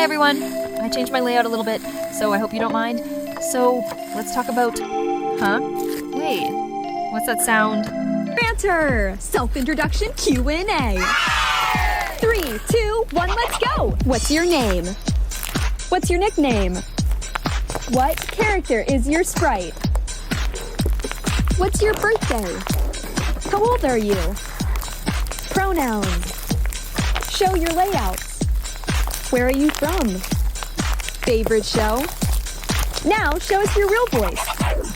everyone! I changed my layout a little bit, so I hope you don't mind. So, let's talk about... Huh? Wait, what's that sound? Banter! Self-introduction Q&A. 3, 2, 1, let's go! What's your name? What's your nickname? What character is your sprite? What's your birthday? How old are you? Pronouns. Show your layouts. Where are you from? Favorite show? Now show us your real voice.